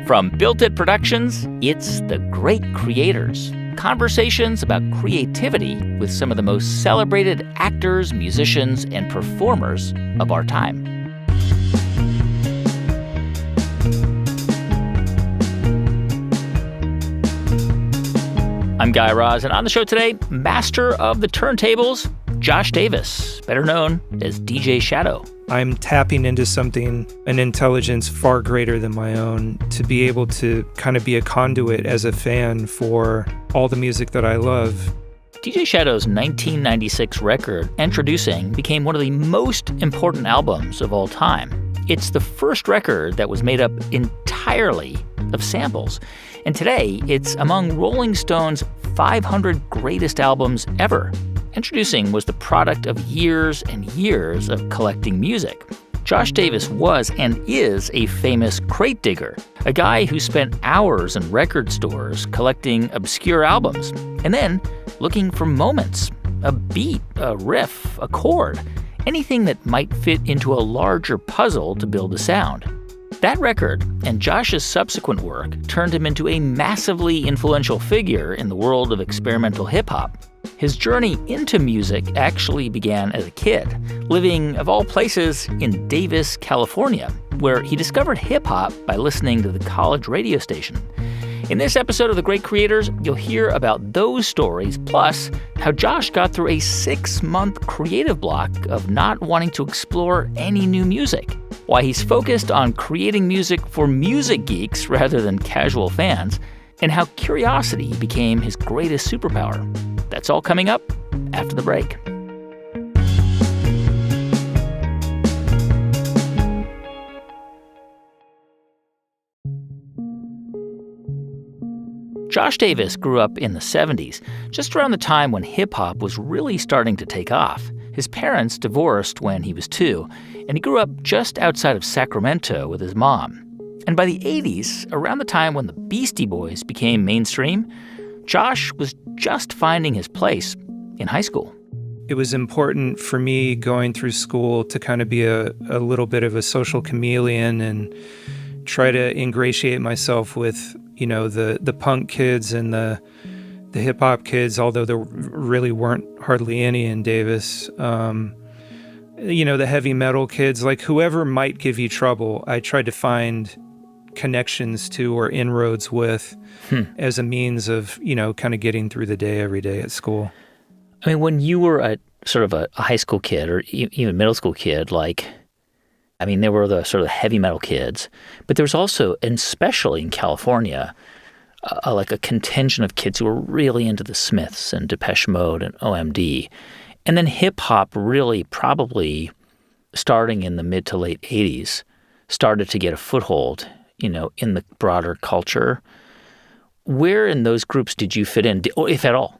From Built It Productions, it's The Great Creators. Conversations about creativity with some of the most celebrated actors, musicians, and performers of our time. I'm 𝐥𝐤𝐤, and on the show today, master of the turntables, Josh Davis, better known as DJ Shadow. I'm tapping into something, an intelligence far greater than my own, to be able to kind of be a conduit as a fan for all the music that I love. DJ Shadow's 1996 record, Endtroducing, became one of the most important albums of all time. It's the first record that was made up entirely of samples. And today, it's among Rolling Stone's 500 greatest albums ever. Endtroducing was the product of years and years of collecting music. Josh Davis was and is a famous crate digger, a guy who spent hours in record stores collecting obscure albums, and then looking for moments, a beat, a riff, a chord, anything that might fit into a larger puzzle to build a sound. That record and Josh's subsequent work turned him into a massively influential figure in the world of experimental hip-hop. His journey into music actually began as a kid, living, of all places, in Davis, California, where he discovered hip-hop by listening to the college radio station. In this episode of The Great Creators, you'll hear about those stories, plus how Josh got through a 6-month creative block of not wanting to explore any new music, why he's focused on creating music for music geeks rather than casual fans, and how curiosity became his greatest superpower. That's all coming up after the break. Josh Davis grew up in the 70s, just around the time when hip-hop was really starting to take off. His parents divorced when he was 2, and he grew up just outside of Sacramento with his mom. And by the 80s, around the time when the Beastie Boys became mainstream, Josh was just finding his place in high school. It was important for me going through school to kind of be a little bit of a social chameleon and try to ingratiate myself with, you know, the punk kids and the hip-hop kids, although there really weren't hardly any in Davis. You know, the heavy metal kids, like whoever might give you trouble, I tried to find connections to or inroads with as a means of, you know, kind of getting through the day every day at school. I mean, when you were a sort of a high school kid or even middle school kid, there were the sort of heavy metal kids, but there was also, and especially in California, like a contingent of kids who were really into the Smiths and Depeche Mode and OMD. And then hip-hop really probably starting in the mid to late 80s started to get a foothold, you know, in the broader culture. Where in those groups did you fit in, or if at all?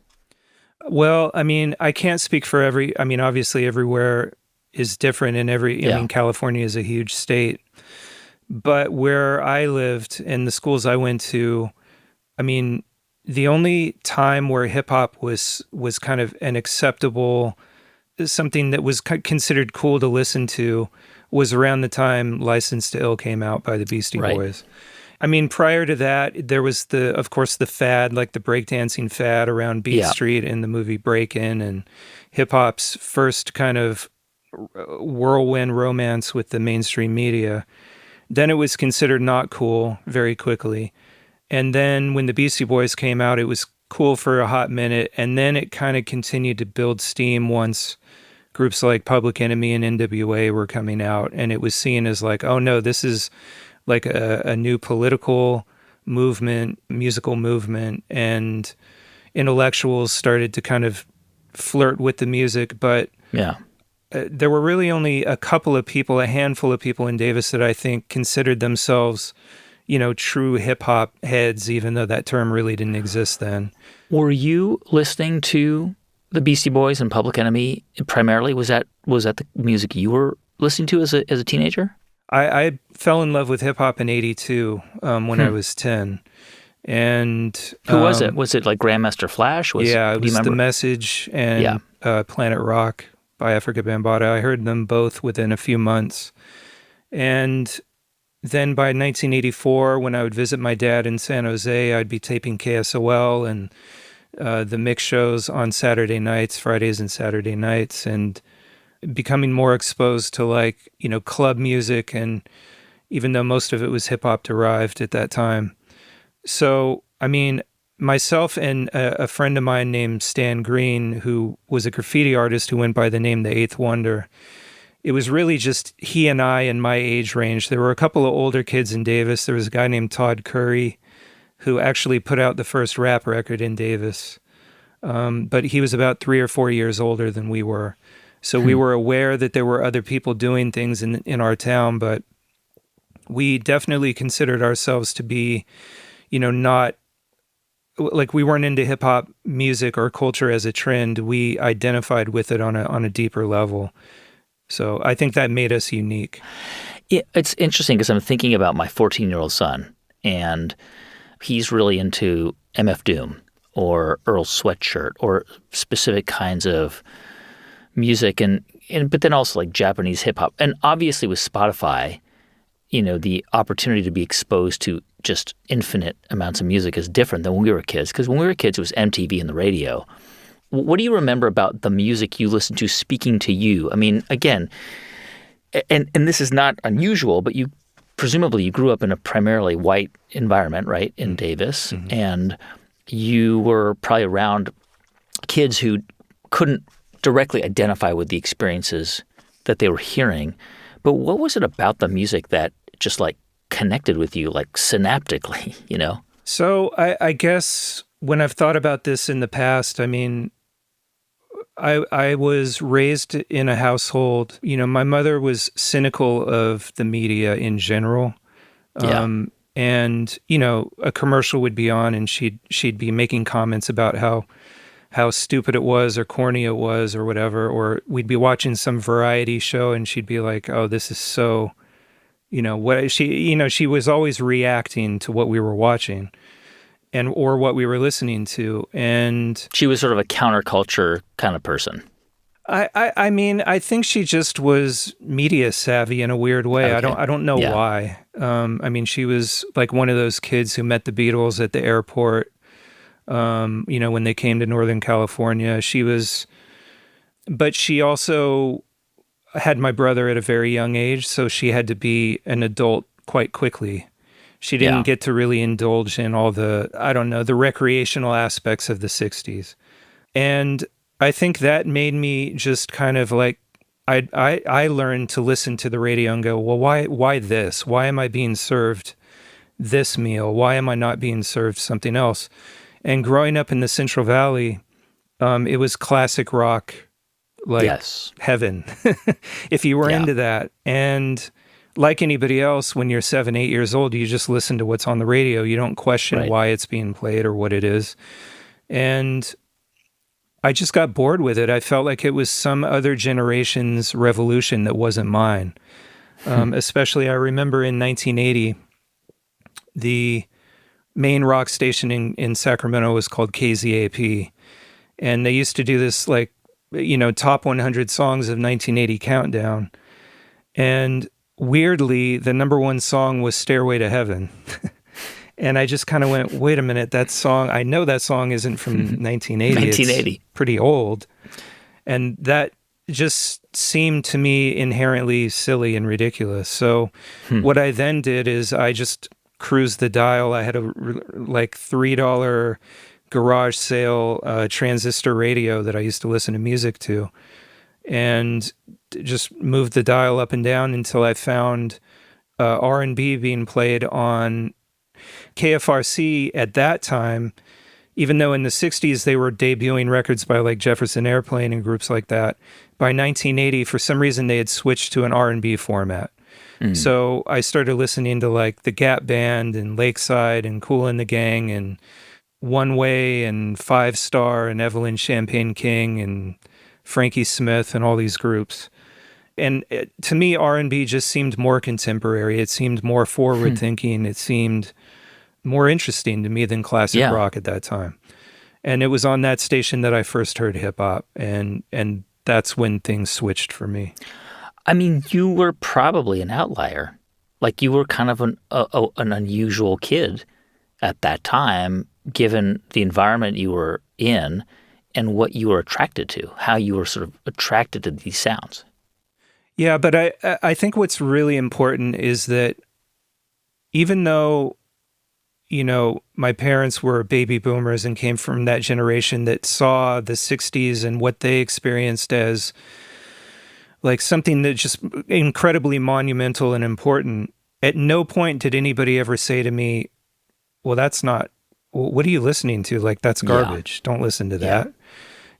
Well, I mean, I can't speak for obviously everywhere is different and California is a huge state. But where I lived and the schools I went to, I mean, the only time where hip hop was kind of an acceptable, something that was considered cool to listen to was around the time License to Ill came out by the Beastie Boys. I mean, prior to that, there was of course, the fad, like the breakdancing fad around Beat Street and the movie Break-In, and hip-hop's first kind of whirlwind romance with the mainstream media. Then it was considered not cool very quickly. And then when the Beastie Boys came out, it was cool for a hot minute, and then it kind of continued to build steam once groups like Public Enemy and NWA were coming out, and it was seen as like, oh no, this is like a new political movement, musical movement, and intellectuals started to kind of flirt with the music. But there were really only a handful of people in Davis that I think considered themselves, you know, true hip-hop heads, even though that term really didn't exist then. Were you listening to the Beastie Boys and Public Enemy primarily? Was that the music you were listening to as a teenager? I fell in love with hip-hop in 82 when I was 10. And who was it? Was it like Grandmaster Flash? It was The Message and Planet Rock by Afrika Bambaataa. I heard them both within a few months. And then by 1984, when I would visit my dad in San Jose, I'd be taping KSOL and the mix shows on Saturday nights, Fridays and Saturday nights, and becoming more exposed to like, club music, and even though most of it was hip hop derived at that time. So, I mean, myself and a friend of mine named Stan Green, who was a graffiti artist who went by the name The Eighth Wonder, it was really just he and I in my age range. There were a couple of older kids in Davis. There was a guy named Todd Curry who actually put out the first rap record in Davis. But he was about 3 or 4 years older than we were. So we were aware that there were other people doing things in our town, but we definitely considered ourselves to be, not like we weren't into hip hop music or culture as a trend. We identified with it on a deeper level. So I think that made us unique. Yeah, it's interesting because I'm thinking about my 14-year-old son, and he's really into MF Doom or Earl Sweatshirt or specific kinds of music, and but then also like Japanese hip hop. And obviously with Spotify, the opportunity to be exposed to just infinite amounts of music is different than when we were kids. Because when we were kids, it was MTV and the radio. What do you remember about the music you listened to speaking to you? I mean, again, and this is not unusual, but you grew up in a primarily white environment, right, in Davis, and you were probably around kids who couldn't directly identify with the experiences that they were hearing. But what was it about the music that just like connected with you, like synaptically, So I guess when I've thought about this in the past, I mean, I was raised in a household, my mother was cynical of the media in general. And, a commercial would be on and she'd be making comments about how stupid it was or corny it was or whatever, or we'd be watching some variety show and she'd be like, oh, this is so, she was always reacting to what we were watching or what we were listening to. And she was sort of a counterculture kind of person. I mean, I think she just was media savvy in a weird way. Okay. I don't know why. I mean, she was like one of those kids who met the Beatles at the airport, when they came to Northern California. But she also had my brother at a very young age, so she had to be an adult quite quickly. She didn't get to really indulge in all the recreational aspects of the 60s. And I think that made me just kind of like, I learned to listen to the radio and go, well, why this? Why am I being served this meal? Why am I not being served something else? And growing up in the Central Valley, it was classic rock, like heaven, if you were into that. And like anybody else, when you're 7, 8 years old, you just listen to what's on the radio. You don't question why it's being played or what it is. And I just got bored with it. I felt like it was some other generation's revolution that wasn't mine. Especially, I remember in 1980, the main rock station in Sacramento was called KZAP. And they used to do this like, top 100 songs of 1980 countdown. And weirdly, the number one song was Stairway to Heaven. And I just kind of went, wait a minute, that song, I know that song isn't from 1980. 1980. It's pretty old. And that just seemed to me inherently silly and ridiculous. So what I then did is I just cruised the dial. I had a like $3 garage sale transistor radio that I used to listen to music to, and just moved the dial up and down until I found R&B being played on KFRC at that time. Even though in the 60s they were debuting records by like Jefferson Airplane and groups like that, by 1980, for some reason, they had switched to an R&B format. So I started listening to like the Gap Band and Lakeside and Kool and the Gang and One Way and Five Star and Evelyn Champagne King and Frankie Smith and all these groups. And to me, R&B just seemed more contemporary. It seemed more forward-thinking. It seemed more interesting to me than classic rock at that time. And it was on that station that I first heard hip-hop, and that's when things switched for me. I mean, you were probably an outlier like you were kind of an unusual kid at that time, given the environment you were in and what you were attracted to, how you were sort of attracted to these sounds. Yeah, but I think what's really important is that even though, my parents were baby boomers and came from that generation that saw the 60s and what they experienced as like something that just incredibly monumental and important, at no point did anybody ever say to me, well, what are you listening to? Like, that's garbage. Don't listen to that.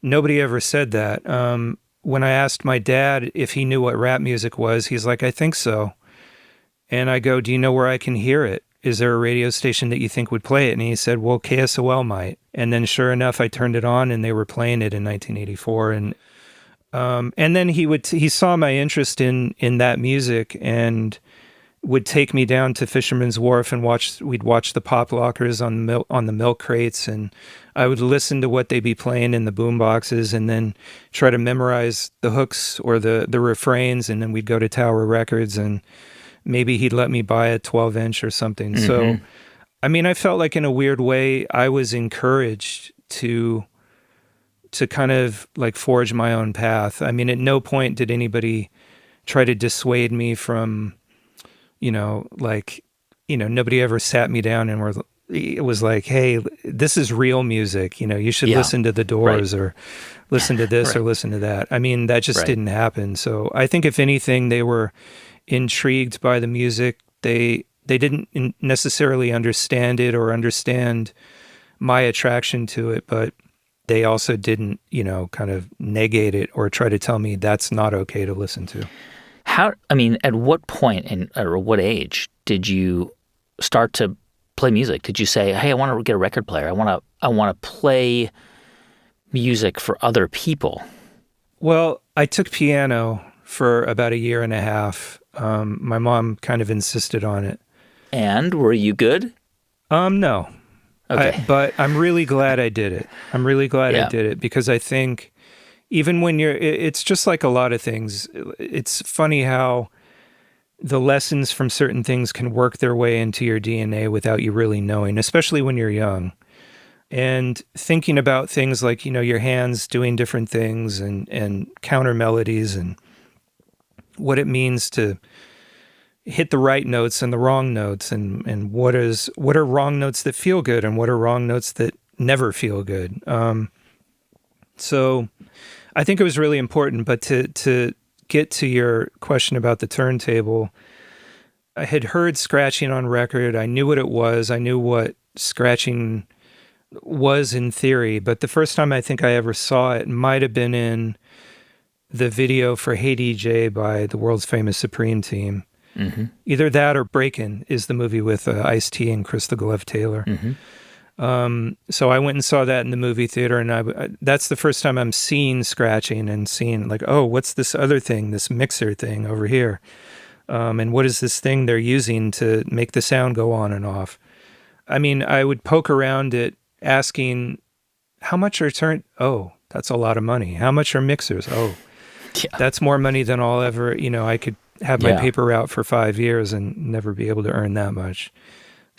Nobody ever said that. When I asked my dad if he knew what rap music was, he's like, I think so. And I go, do you know where I can hear it? Is there a radio station that you think would play it? And he said, well, 𝐥𝐤𝐤 might. And then sure enough, I turned it on and they were playing it in 1984. And then he saw my interest in that music and would take me down to Fisherman's Wharf and we'd watch the pop lockers on the milk crates, and I would listen to what they'd be playing in the boom boxes and then try to memorize the hooks or the refrains, and then we'd go to Tower Records and maybe he'd let me buy a 12-inch or something. Mm-hmm. So, I mean, I felt like in a weird way I was encouraged to kind of like forge my own path. I mean, at no point did anybody try to dissuade me from, nobody ever sat me down and it was like, hey, this is real music. You should listen to the Doors or listen to this or listen to that. I mean, that just didn't happen. So I think if anything, they were intrigued by the music. They didn't necessarily understand it or understand my attraction to it, but they also didn't, kind of negate it or try to tell me that's not okay to listen to. At what point or what age did you start to play music? Did you say, hey, I want to get a record player. I want to play music for other people? Well, I took piano for about 1.5 years. My mom kind of insisted on it. And were you good? No. Okay. But I'm really glad I did it. I'm really glad I did it because I think even when it's just like a lot of things. It's funny how the lessons from certain things can work their way into your DNA without you really knowing, especially when you're young. And thinking about things like, your hands doing different things and counter melodies and what it means to hit the right notes and the wrong notes and what are wrong notes that feel good and what are wrong notes that never feel good. So I think it was really important, but to get to your question about the turntable, I had heard scratching on record. I knew what it was. I knew what scratching was in theory, but the first time I think I ever saw it might have been in the video for Hey DJ by the world's famous Supreme Team. Mm-hmm. Either that or Breakin' is the movie with Ice-T and Crystal Glove Taylor. Mm-hmm. So I went and saw that in the movie theater, and that's the first time I'm seeing scratching and seeing like, oh, what's this other thing, this mixer thing over here? And what is this thing they're using to make the sound go on and off? I mean, I would poke around it asking, how much are oh, that's a lot of money. How much are mixers? Oh, that's more money than I'll ever, I could have my paper route for 5 years and never be able to earn that much.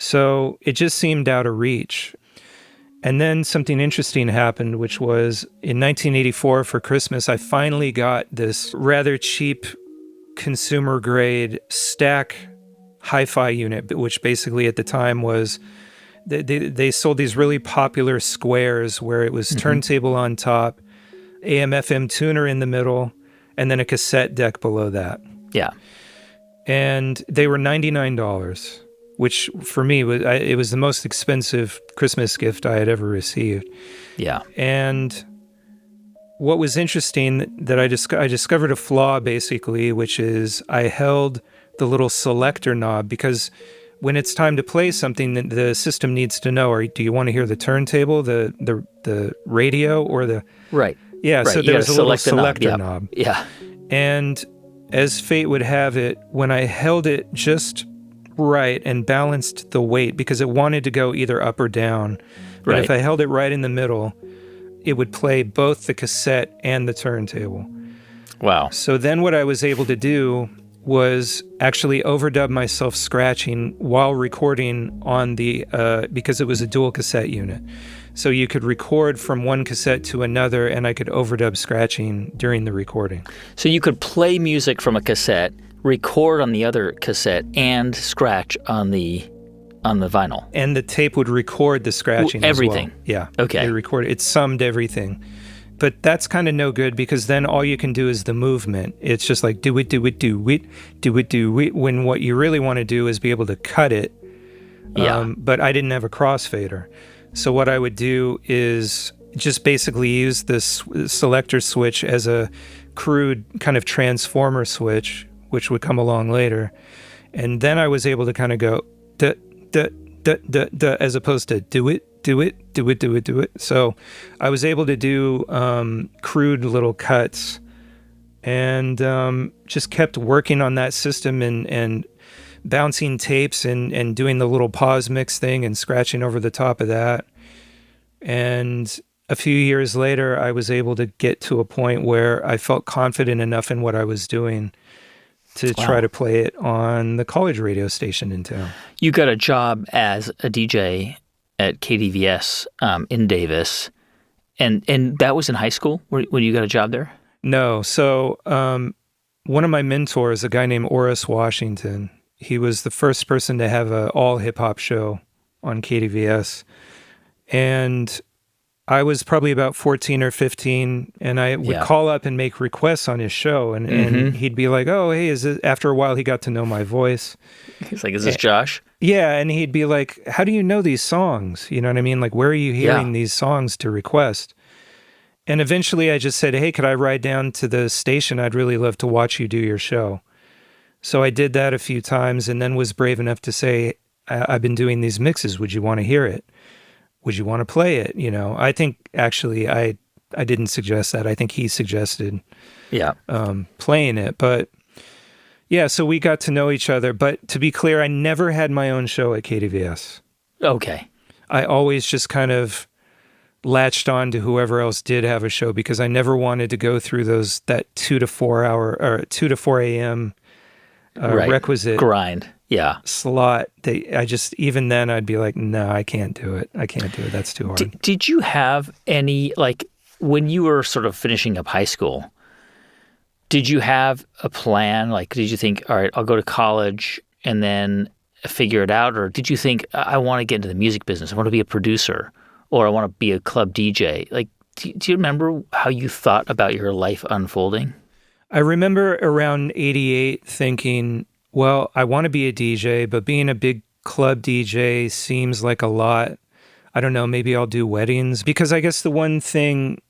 So it just seemed out of reach. And then something interesting happened, which was in 1984 for Christmas, I finally got this rather cheap consumer grade stack hi-fi unit, which basically at the time was, they sold these really popular squares where it was turntable on top, AM/FM tuner in the middle, and then a cassette deck below that. Yeah. And they were $99, which for me, it was the most expensive Christmas gift I had ever received. Yeah. And what was interesting that I discovered a flaw basically, which is I held the little selector knob because when it's time to play something, the system needs to know, or do you want to hear the turntable, the radio, or the... Right. Yeah, right. So there was a little selector knob. Yeah. And as fate would have it, when I held it just right and balanced the weight, because it wanted to go either up or down, but if I held it right in the middle, it would play both the cassette and the turntable. Wow. So then what I was able to do was actually overdub myself scratching while recording on the, because it was a dual cassette unit. So you could record from one cassette to another, and I could overdub scratching during the recording. So you could play music from a cassette, record on the other cassette, and scratch on the vinyl. And the tape would record the scratching everything. as well. Yeah. Okay. It summed everything. But that's kind of no good, because then all you can do is the movement. It's just like do it, do it, do it, do it, do it, when what you really want to do is be able to cut it. Yeah. But I didn't have a crossfader. So what I would do is just basically use this selector switch as a crude kind of transformer switch, which would come along later. And then I was able to kind of go duh, duh, duh, duh, duh, as opposed to do it, do it, do it, do it, do it. So I was able to do crude little cuts, and just kept working on that system and bouncing tapes and doing the little pause mix thing and scratching over the top of that. And a few years later, I was able to get to a point where I felt confident enough in what I was doing to try to play it on the college radio station in town. You got a job as a DJ at KDVS in Davis, and that was in high school when you got a job there? No. So one of my mentors, a guy named Oris Washington, he was the first person to have an all hip-hop show on KDVS. And I was probably about 14 or 15, and I would call up and make requests on his show, and he'd be like, oh, hey, is it? After a while, he got to know my voice. He's like, is this Josh? Yeah, and he'd be like, how do you know these songs? You know what I mean? Like, where are you hearing these songs to request? And eventually I just said, hey, could I ride down to the station? I'd really love to watch you do your show. So I did that a few times, and then was brave enough to say, I've been doing these mixes. Would you want to hear it? Would you want to play it? You know, I think actually I didn't suggest that. I think he suggested playing it. But yeah, so we got to know each other. But to be clear, I never had my own show at KDVS. Okay. I always just kind of latched on to whoever else did have a show, because I never wanted to go through that 2 to 4 hour or 2 to 4 a.m. Requisite grind. Yeah. Slot. I just, even then I'd be like, no, I can't do it. That's too hard. Did you have any, like, when you were sort of finishing up high school, did you have a plan? Like, did you think, all right, I'll go to college and then figure it out? Or did you think, I want to get into the music business, I want to be a producer, or I want to be a club DJ? Like, do you remember how you thought about your life unfolding? I remember around 88 thinking, well, I want to be a DJ, but being a big club DJ seems like a lot. I don't know, maybe I'll do weddings. Because I guess the one thing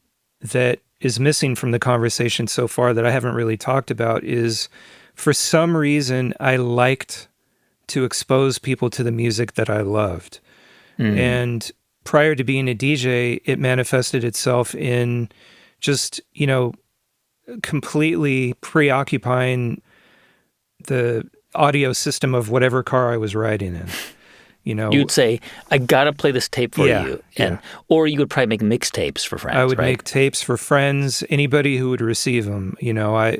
that is missing from the conversation so far that I haven't really talked about is, for some reason, I liked to expose people to the music that I loved. And prior to being a DJ, it manifested itself in just, you know, completely preoccupying the audio system of whatever car I was riding in. You know, you'd say, I gotta play this tape for you, or you would probably make mixtapes for friends. I would make tapes for friends, anybody who would receive them. You know,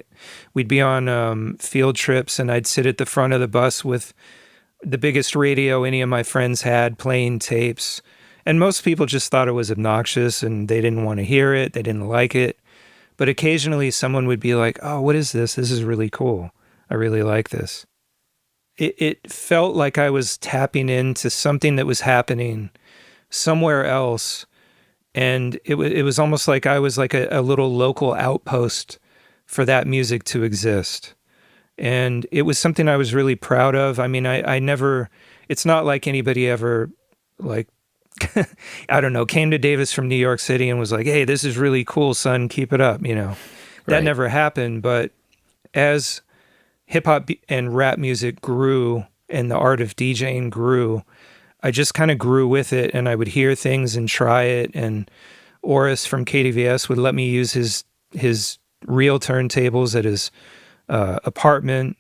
we'd be on field trips, and I'd sit at the front of the bus with the biggest radio any of my friends had, playing tapes. And most people just thought it was obnoxious, and they didn't want to hear it. They didn't like it. But occasionally someone would be like, oh, what is this? This is really cool. I really like this. It felt like I was tapping into something that was happening somewhere else. And it was almost like I was like a little local outpost for that music to exist. And it was something I was really proud of. I mean, I never, it's not like anybody ever, like, I don't know, came to Davis from New York City and was like, hey, this is really cool, son, keep it up, you know. That never happened. But as hip-hop and rap music grew and the art of DJing grew, I just kind of grew with it, and I would hear things and try it. And Oris from KDVS would let me use his real turntables at his apartment.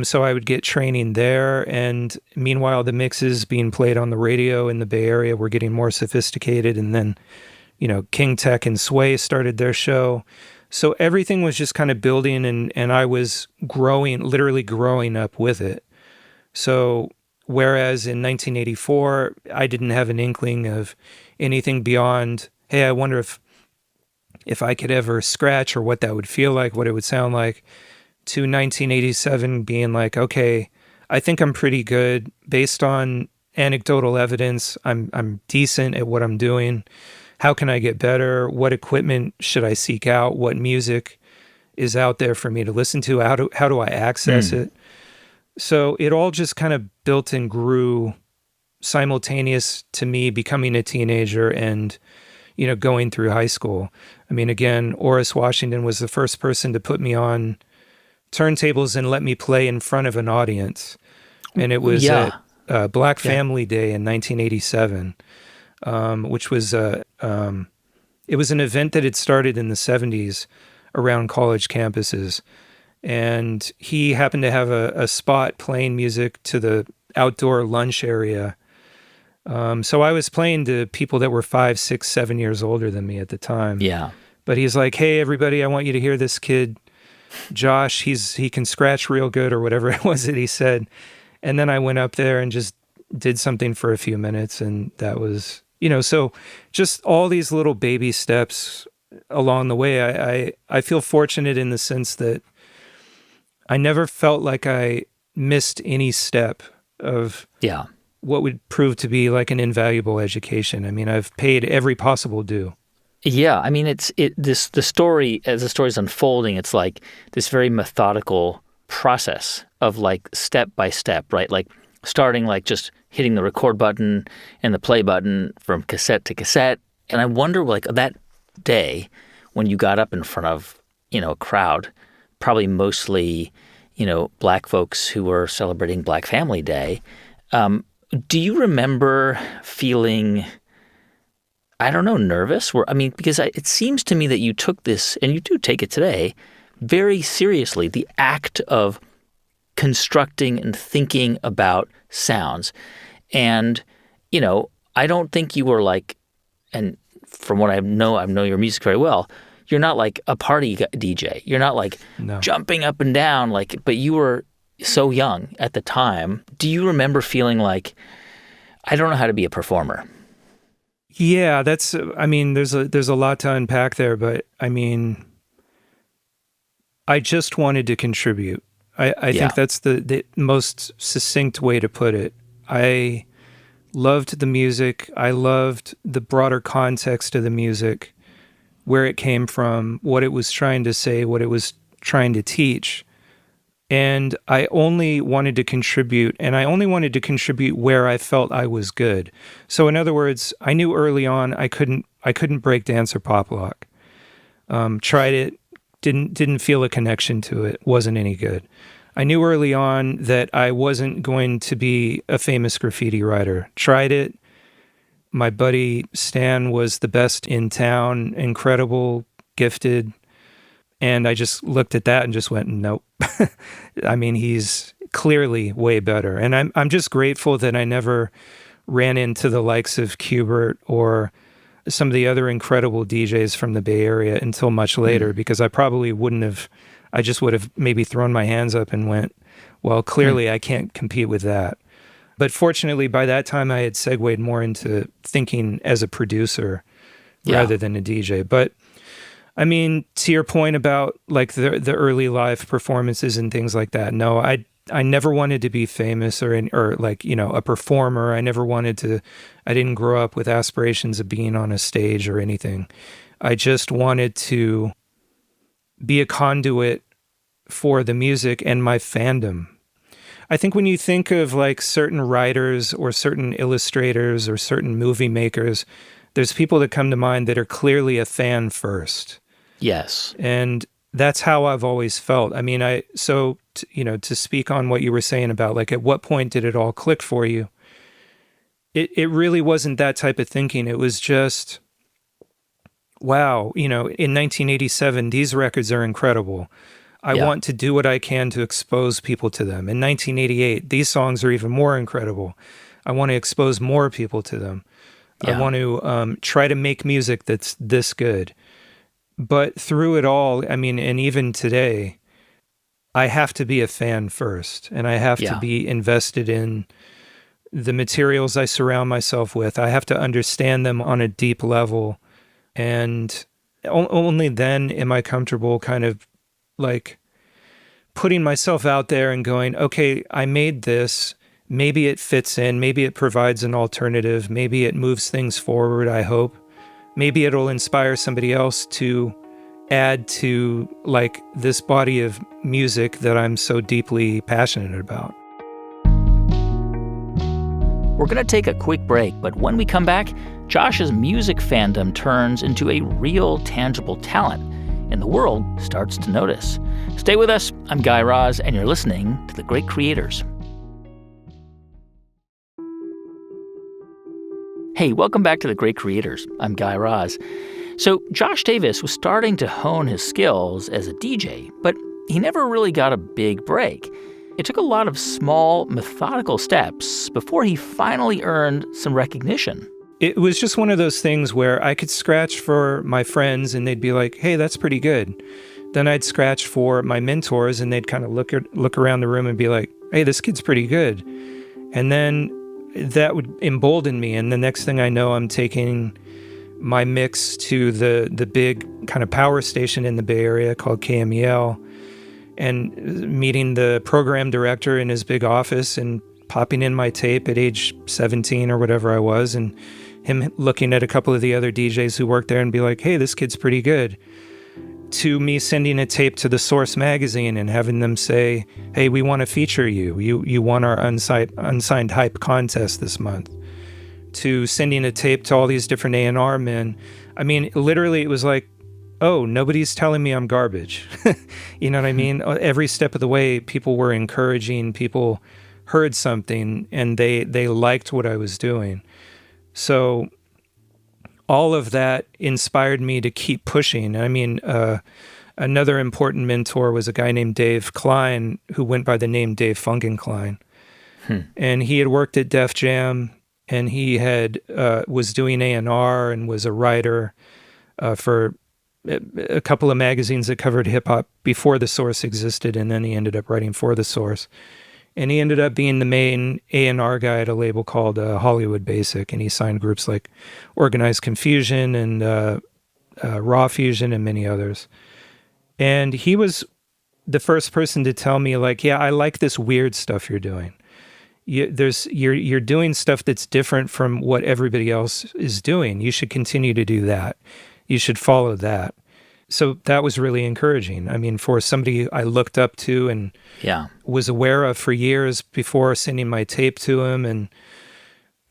So I would get training there. And meanwhile, the mixes being played on the radio in the Bay Area were getting more sophisticated. And then, you know, King Tech and Sway started their show. So everything was just kind of building, and I was literally growing up with it. So whereas in 1984, I didn't have an inkling of anything beyond, hey, I wonder if I could ever scratch or what that would feel like, what it would sound like, to 1987 being like, okay, I think I'm pretty good based on anecdotal evidence. I'm decent at what I'm doing. How can I get better? What equipment should I seek out? What music is out there for me to listen to? How do I access it? So it all just kind of built and grew simultaneous to me becoming a teenager and, going through high school. I mean, again, Oris Washington was the first person to put me on turntables and let me play in front of an audience. And it was at Black Family Day in 1987, which was it was an event that had started in the 70s around college campuses. And he happened to have a spot playing music to the outdoor lunch area. So I was playing to people that were 5, 6, 7 years older than me at the time. Yeah. But he's like, hey, everybody, I want you to hear this kid, Josh. He can scratch real good, or whatever it was that he said. And then I went up there and just did something for a few minutes. And that was, so just all these little baby steps along the way. I feel fortunate in the sense that I never felt like I missed any step of what would prove to be like an invaluable education. I mean, I've paid every possible due. Yeah, I mean, the story, as the story's unfolding, it's like this very methodical process of like step by step, right? Like starting like just hitting the record button and the play button from cassette to cassette. And I wonder, like, that day when you got up in front of, a crowd, probably mostly, Black folks who were celebrating Black Family Day. Do you remember feeling, I don't know, nervous? Because it seems to me that you took this, and you do take it today, very seriously, the act of constructing and thinking about sounds. And, I don't think you were like, and from what I know your music very well, you're not like a party DJ. You're not like jumping up and down, but you were so young at the time. Do you remember feeling like, I don't know how to be a performer? Yeah, there's a lot to unpack there, but I just wanted to contribute. I think that's the most succinct way to put it. I loved the music. I loved the broader context of the music, where it came from, what it was trying to say, what it was trying to teach. And I only wanted to contribute, and I only wanted to contribute where I felt I was good. So in other words, I knew early on I couldn't break dance or pop lock. Tried it, didn't feel a connection to it, wasn't any good. I knew early on that I wasn't going to be a famous graffiti writer. Tried it. My buddy Stan was the best in town, incredible, gifted. And I just looked at that and just went, nope. He's clearly way better. And I'm just grateful that I never ran into the likes of Qbert or some of the other incredible DJs from the Bay Area until much later, because I probably wouldn't have, I just would have maybe thrown my hands up and went, well, clearly I can't compete with that. But fortunately, by that time, I had segued more into thinking as a producer rather than a DJ. But to your point about like the early live performances and things like that, no, I never wanted to be famous or a performer. I didn't grow up with aspirations of being on a stage or anything. I just wanted to be a conduit for the music and my fandom. I think when you think of like certain writers or certain illustrators or certain movie makers, there's people that come to mind that are clearly a fan first. Yes. And that's how I've always felt. To speak on what you were saying about like at what point did it all click for you? It really wasn't that type of thinking. It was just, wow, in 1987, these records are incredible. I want to do what I can to expose people to them. In 1988, these songs are even more incredible. I want to expose more people to them. I want to try to make music that's this good. But through it all, I mean, and even today, I have to be a fan first, and I have to be invested in the materials I surround myself with. I have to understand them on a deep level, and only then am I comfortable kind of like putting myself out there and going, okay, I made this. Maybe it fits in. Maybe it provides an alternative. Maybe it moves things forward, I hope. Maybe it'll inspire somebody else to add to like this body of music that I'm so deeply passionate about. We're going to take a quick break, but when we come back, Josh's music fandom turns into a real tangible talent, and the world starts to notice. Stay with us. I'm 𝐦𝐤𝐬𝐷, and you're listening to The Great Creators. Hey, welcome back to The Great Creators. I'm 𝐦𝐤𝐬𝐷. So Josh Davis was starting to hone his skills as a DJ, but he never really got a big break. It took a lot of small, methodical steps before he finally earned some recognition. It was just one of those things where I could scratch for my friends and they'd be like, hey, that's pretty good. Then I'd scratch for my mentors and they'd kind of look around the room and be like, hey, this kid's pretty good. And then that would embolden me. And the next thing I know, I'm taking my mix to the big kind of power station in the Bay Area called 𝐥𝐤𝐤𝐞, and meeting the program director in his big office and popping in my tape at age 17 or whatever I was, and him looking at a couple of the other DJs who worked there and be like, hey, this kid's pretty good. To me sending a tape to the Source magazine and having them say, hey, we want to feature you. You won our unsigned hype contest this month. To sending a tape to all these different A&R men. I mean, literally it was like, oh, nobody's telling me I'm garbage. You know what I mean? Every step of the way, people were encouraging, people heard something, and they liked what I was doing. So all of that inspired me to keep pushing. I mean, another important mentor was a guy named Dave Klein, who went by the name Dave Funkenklein. And he had worked at Def Jam, and he had was doing A&R and was a writer for a couple of magazines that covered hip-hop before The Source existed, and then he ended up writing for The Source. And he ended up being the main A&R guy at a label called Hollywood Basic, and he signed groups like Organized Confusion and Raw Fusion and many others. And he was the first person to tell me, like, yeah, I like this weird stuff you're doing. You're doing stuff that's different from what everybody else is doing. You should continue to do that. You should follow that. So that was really encouraging. I mean, for somebody I looked up to and was aware of for years before sending my tape to him. And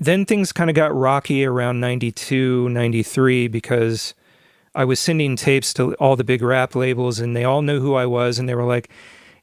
then things kind of got rocky around 92, 93, because I was sending tapes to all the big rap labels and they all knew who I was. And they were like,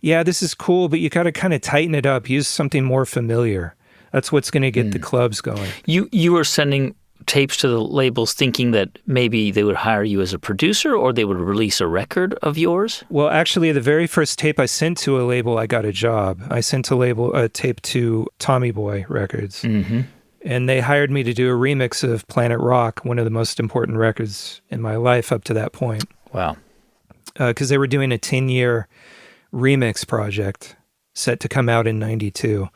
yeah, this is cool, but you got to kind of tighten it up. Use something more familiar. That's what's going to get the clubs going. You were sending tapes to the labels thinking that maybe they would hire you as a producer or they would release a record of yours? Well, actually, the very first tape I sent to a label, I got a job. I sent a tape to Tommy Boy Records. And they hired me to do a remix of Planet Rock, one of the most important records in my life up to that point. Wow. Because they were doing a 10-year remix project set to come out in 92.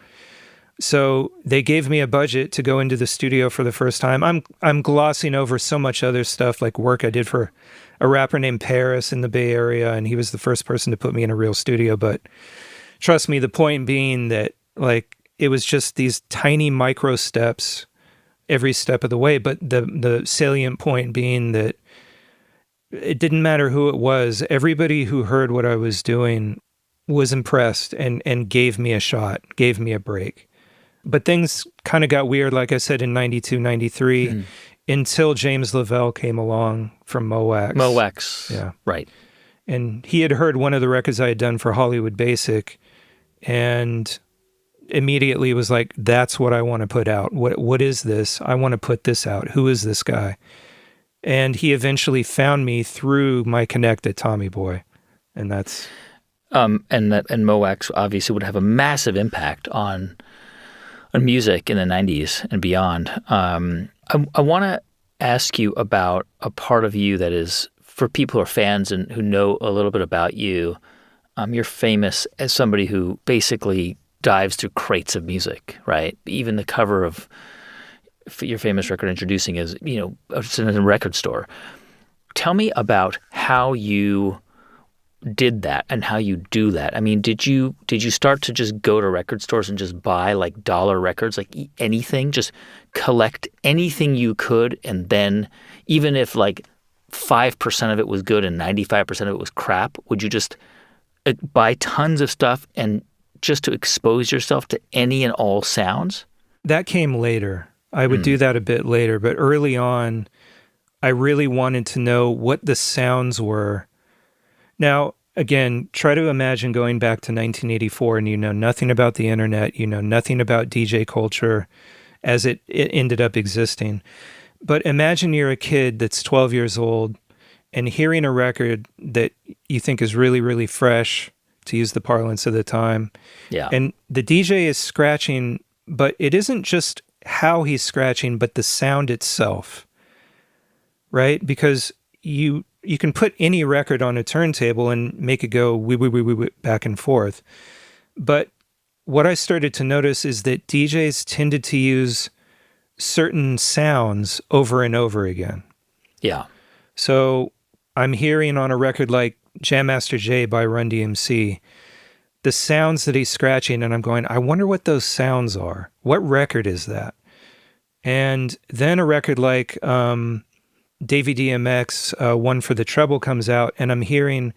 So they gave me a budget to go into the studio for the first time. I'm glossing over so much other stuff, like work I did for a rapper named Paris in the Bay Area, and he was the first person to put me in a real studio. But trust me, the point being that, like, it was just these tiny micro steps every step of the way. But the salient point being that it didn't matter who it was. Everybody who heard what I was doing was impressed and gave me a shot, gave me a break. But things kind of got weird, like I said, in 92, 93, until James Lavelle came along from MoWax. MoWax. Yeah. Right. And he had heard one of the records I had done for Hollywood Basic and immediately was like, that's what I want to put out. What is this? I want to put this out. Who is this guy? And he eventually found me through my connect at Tommy Boy. And that's... And MoWax obviously would have a massive impact on music in the 90s and beyond. I want to ask you about a part of you that is for people who are fans and who know a little bit about you, you're famous as somebody who basically dives through crates of music, right? Even the cover of your famous record, Introducing, is, it's in a record store. Tell me about how you did that and how you do that. I mean, did you start to just go to record stores and just buy like dollar records, like anything, just collect anything you could, and then even if like 5% of it was good and 95% of it was crap, would you just buy tons of stuff and just to expose yourself to any and all sounds? That came later. I would do that a bit later, but early on, I really wanted to know what the sounds were. Now, again, try to imagine going back to 1984 and you know nothing about the internet, you know nothing about DJ culture as it ended up existing. But imagine you're a kid that's 12 years old and hearing a record that you think is really, really fresh, to use the parlance of the time. Yeah. And the DJ is scratching, but it isn't just how he's scratching, but the sound itself, right? Because you can put any record on a turntable and make it go wee, wee, wee, wee, wee, back and forth. But what I started to notice is that DJs tended to use certain sounds over and over again. Yeah. So I'm hearing on a record like Jam Master Jay by Run DMC, the sounds that he's scratching, and I'm going, I wonder what those sounds are. What record is that? And then a record like Davey DMX, One for the Treble, comes out, and I'm hearing,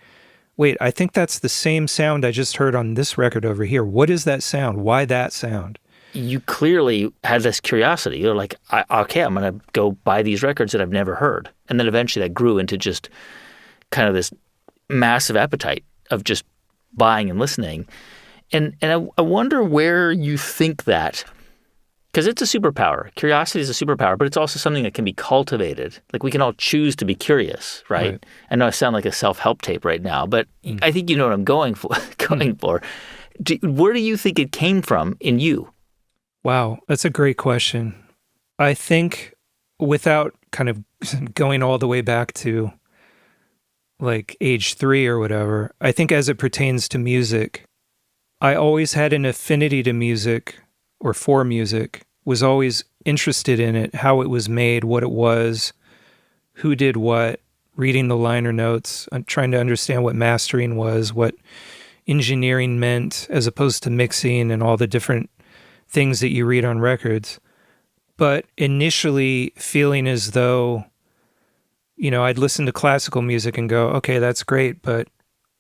wait, I think that's the same sound I just heard on this record over here. What is that sound? Why that sound? You clearly had this curiosity. You're like, okay, I'm going to go buy these records that I've never heard. And then eventually that grew into just kind of this massive appetite of just buying and listening. And I wonder where you think that, because it's a superpower. Curiosity is a superpower, but it's also something that can be cultivated. Like we can all choose to be curious, right? I know I sound like a self-help tape right now, but I think you know what I'm going for. Where do you think it came from in you? Wow, that's a great question. I think without kind of going all the way back to like age 3 or whatever, I think as it pertains to music, I always had an affinity to music or for music, was always interested in it, how it was made, what it was, who did what, reading the liner notes, trying to understand what mastering was, what engineering meant, as opposed to mixing and all the different things that you read on records. But initially feeling as though, I'd listen to classical music and go, okay, that's great, but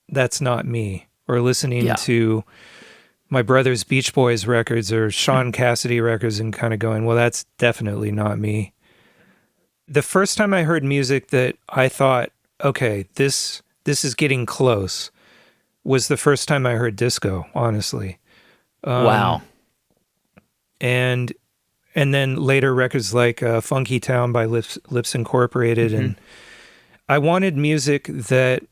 that's not me. Or listening to my brother's Beach Boys records or Sean Cassidy records and kind of going, well, that's definitely not me. The first time I heard music that I thought, okay, this is getting close, was the first time I heard disco, honestly. Wow. And then later records like Funky Town by Lips Incorporated. And I wanted music that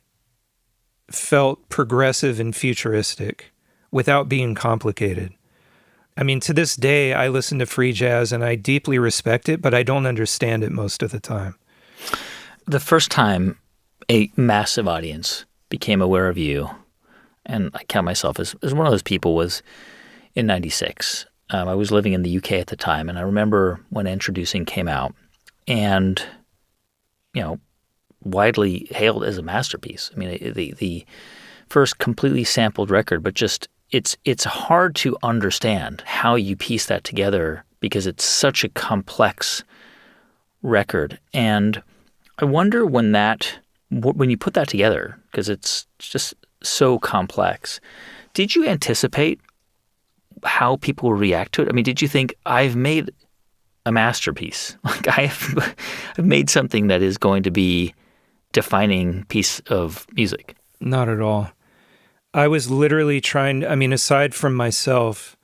felt progressive and futuristic without being complicated. I mean, to this day, I listen to free jazz and I deeply respect it, but I don't understand it most of the time. The first time a massive audience became aware of you, and I count myself as one of those people, was in 96. I was living in the UK at the time, and I remember when Introducing came out and, widely hailed as a masterpiece. I mean, the first completely sampled record, but just it's hard to understand how you piece that together because it's such a complex record. And I wonder when you put that together, because it's just so complex, did you anticipate how people will react to it? I mean, did you think, I've made a masterpiece? Like I've made something that is going to be defining piece of music? Not at all. I was literally aside from myself,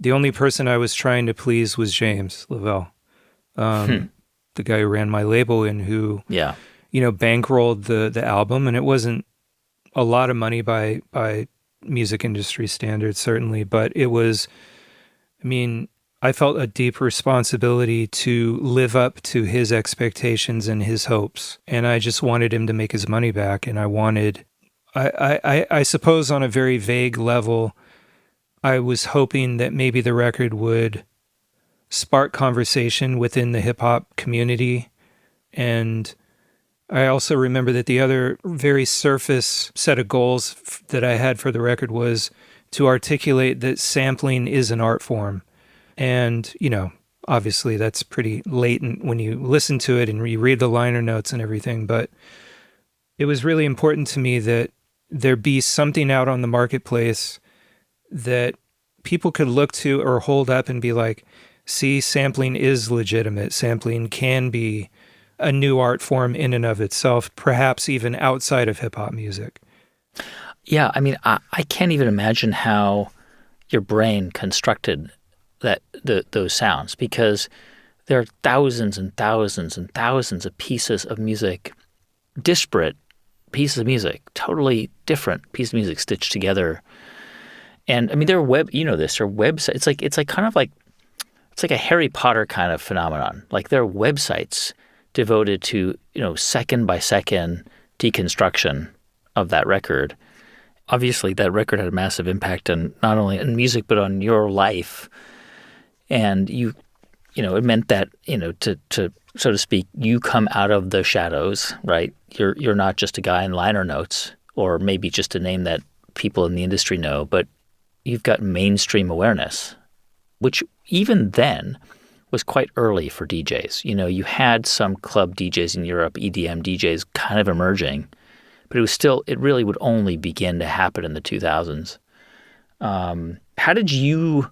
the only person I was trying to please was James Lavelle, the guy who ran my label and who, bankrolled the album. And it wasn't a lot of money by music industry standards, certainly, but it was, I felt a deep responsibility to live up to his expectations and his hopes. And I just wanted him to make his money back. And I suppose on a very vague level, I was hoping that maybe the record would spark conversation within the hip hop community. And I also remember that the other very surface set of goals that I had for the record was to articulate that sampling is an art form. And, obviously that's pretty latent when you listen to it and you read the liner notes and everything. But it was really important to me that there be something out on the marketplace that people could look to or hold up and be like, see, sampling is legitimate. Sampling can be a new art form in and of itself, perhaps even outside of hip-hop music. Yeah, I mean, I can't even imagine how your brain constructed those sounds, because there are thousands and thousands and thousands of pieces of music, disparate pieces of music, totally different pieces of music stitched together. And I mean, there are there are websites. It's like a Harry Potter kind of phenomenon. Like there are websites devoted to, second by second deconstruction of that record. Obviously, that record had a massive impact on not only on music, but on your life. And it meant that, to so to speak, you come out of the shadows, right? You're not just a guy in liner notes, or maybe just a name that people in the industry know, but you've got mainstream awareness, which even then was quite early for DJs. You had some club DJs in Europe, EDM DJs kind of emerging, but it really would only begin to happen in the 2000s. How did you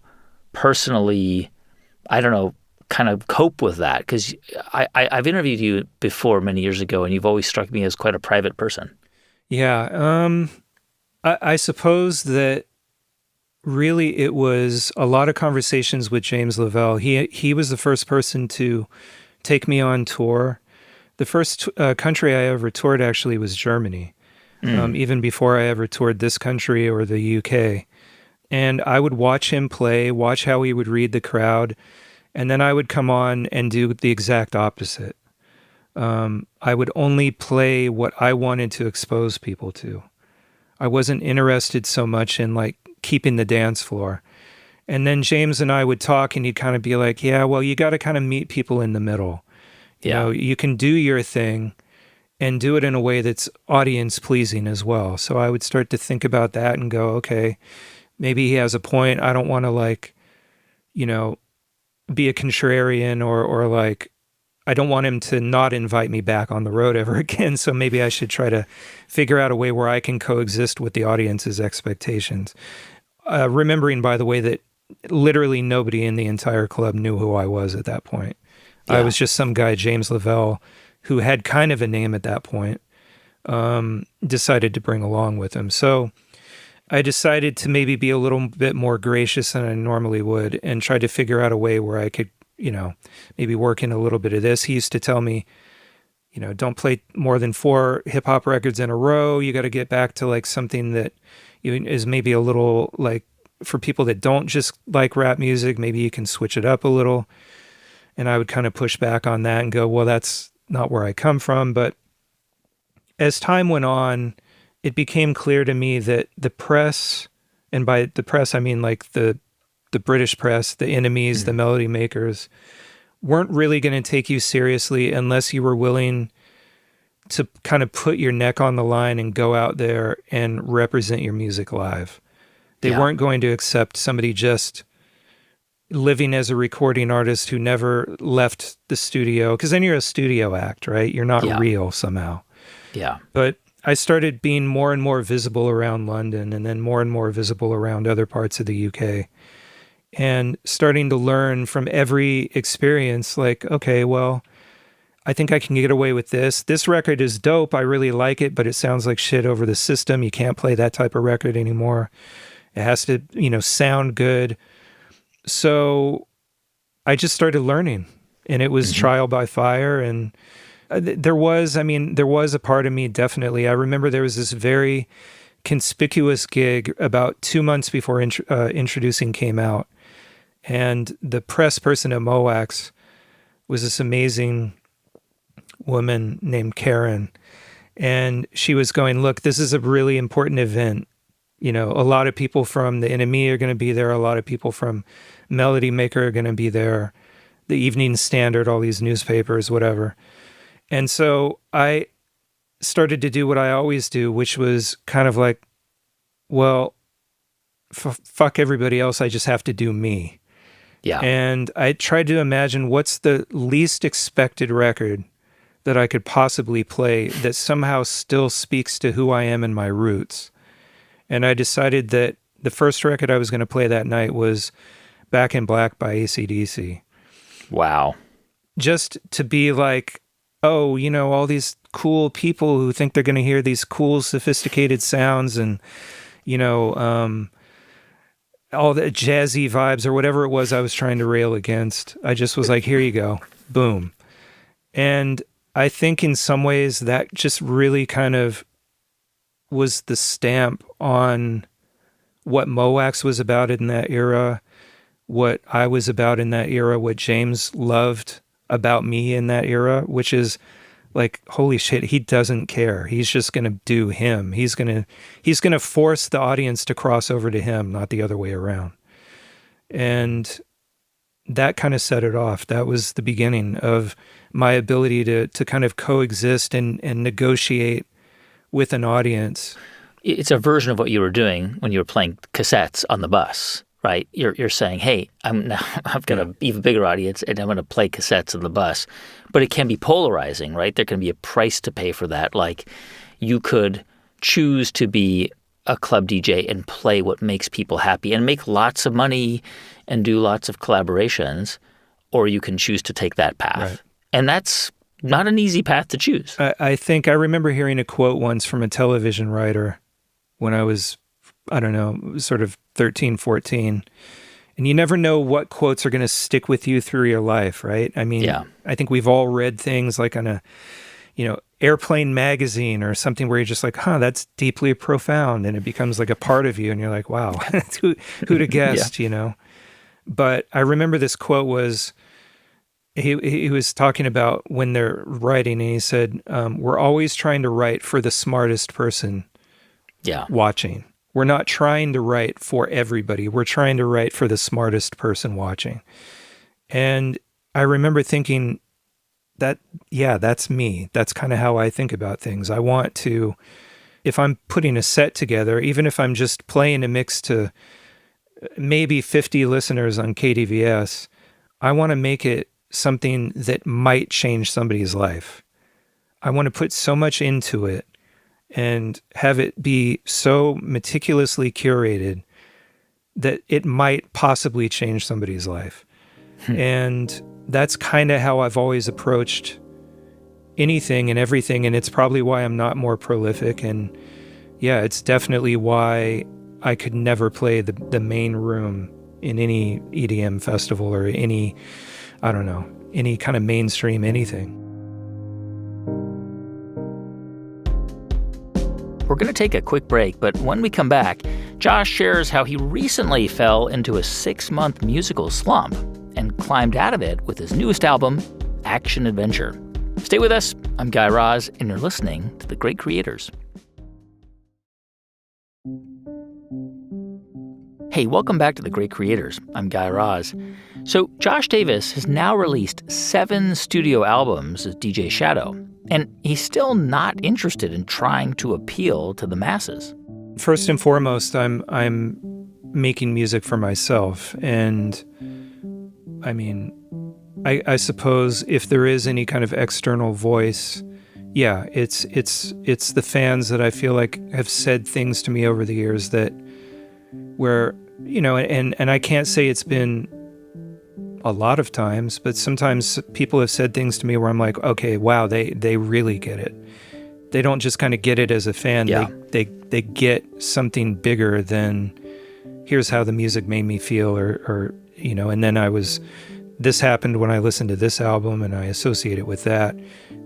personally, I don't know, kind of cope with that? Because I've interviewed you before many years ago, and you've always struck me as quite a private person. Yeah, I suppose that really it was a lot of conversations with 𝐥𝐤𝐬𝐿. He was the first person to take me on tour. The first country I ever toured actually was Germany, even before I ever toured this country or the UK. And I would watch him play, watch how he would read the crowd, and then I would come on and do the exact opposite. I would only play what I wanted to expose people to. I wasn't interested so much in keeping the dance floor. And then James and I would talk, and he'd kind of be like, yeah, well, you got to kind of meet people in the middle. You can do your thing and do it in a way that's audience pleasing as well. So I would start to think about that and go, okay, maybe he has a point. I don't want to be a contrarian or I don't want him to not invite me back on the road ever again. So maybe I should try to figure out a way where I can coexist with the audience's expectations. Remembering, by the way, that literally nobody in the entire club knew who I was at that point. Yeah. I was just some guy, 𝐦𝐤𝐬𝐿, who had kind of a name at that point, decided to bring along with him. So I decided to maybe be a little bit more gracious than I normally would and try to figure out a way where I could, maybe work in a little bit of this. He used to tell me, don't play more than 4 hip hop records in a row. You got to get back to something that is maybe a little for people that don't just like rap music, maybe you can switch it up a little. And I would kind of push back on that and go, well, that's not where I come from. But as time went on, it became clear to me that the press, and by the press, I mean the British press, the enemies, the melody makers, weren't really going to take you seriously unless you were willing to kind of put your neck on the line and go out there and represent your music live. They weren't going to accept somebody just living as a recording artist who never left the studio, because then you're a studio act, right? You're not real somehow. Yeah. But I started being more and more visible around London, and then more and more visible around other parts of the UK, and starting to learn from every experience, okay, well, I think I can get away with this. This record is dope. I really like it, but it sounds like shit over the system. You can't play that type of record anymore. It has to, sound good. So I just started learning, and it was trial by fire. And there was a part of me, definitely. I remember there was this very conspicuous gig about 2 months before Introducing came out. And the press person at MOAX was this amazing woman named Karen. And she was going, look, this is a really important event. You know, a lot of people from the NME are going to be there. A lot of people from Melody Maker are going to be there. The Evening Standard, all these newspapers, whatever. And so I started to do what I always do, which was kind of like, well, fuck everybody else. I just have to do me. Yeah. And I tried to imagine what's the least expected record that I could possibly play that somehow still speaks to who I am and my roots. And I decided that the first record I was going to play that night was Back in Black by AC/DC. Wow. Just to be like, oh, you know, all these cool people who think they're going to hear these cool, sophisticated sounds and, you know, all the jazzy vibes or whatever it was I was trying to rail against. I just was like, here you go. Boom. And I think in some ways that just really kind of was the stamp on what MOAX was about in that era, what I was about in that era, what James loved about me in that era, which is like, holy shit, he doesn't care. He's just going to do him. He's going to force the audience to cross over to him, not the other way around. And that kind of set it off. That was the beginning of my ability to kind of coexist and negotiate with an audience. It's a version of what you were doing when you were playing cassettes on the bus, right? You're saying, hey, I've got an even bigger audience and I'm going to play cassettes on the bus. But it can be polarizing, right? There can be a price to pay for that. Like you could choose to be a club DJ and play what makes people happy and make lots of money and do lots of collaborations, or you can choose to take that path. Right. And that's not an easy path to choose. I think I remember hearing a quote once from a television writer when I was, I don't know, sort of 13, 14. And you never know what quotes are going to stick with you through your life, right? I mean, I think we've all read things like on a, you know, Airplane magazine or something where you're just like, that's deeply profound. And it becomes like a part of you. And you're like, wow, who'd have guessed, you know? But I remember this quote was, he was talking about when they're writing, and he said, we're always trying to write for the smartest person watching. We're not trying to write for everybody. We're trying to write for the smartest person watching. And I remember thinking that, that's me. That's kind of how I think about things. I want to, if I'm putting a set together, even if I'm just playing a mix to maybe 50 listeners on KDVS, I want to make it something that might change somebody's life. I want to put so much into it and have it be so meticulously curated that it might possibly change somebody's life. And that's kind of how I've always approached anything and everything, and it's probably why I'm not more prolific. And it's definitely why I could never play the main room in any EDM festival or any, I don't know, any kind of mainstream anything. We're going to take a quick break, but when we come back, Josh shares how he recently fell into a 6-month musical slump and climbed out of it with his newest album, Action Adventure. Stay with us. I'm 𝐦𝐤, and you're listening to The Great Creators. Hey, welcome back to The Great Creators. I'm 𝐦𝐤. So Josh Davis has now released 7 studio albums as DJ Shadow, and he's still not interested in trying to appeal to the masses. First and foremost, I'm making music for myself, and I mean, I suppose if there is any kind of external voice, it's the fans that I feel like have said things to me over the years that where, you know, and I can't say it's been a lot of times, but sometimes people have said things to me where I'm like, okay, wow, they really get it. They don't just kind of get it as a fan. They get something bigger than here's how the music made me feel or you know, and then this happened when I listened to this album and I associate it with that.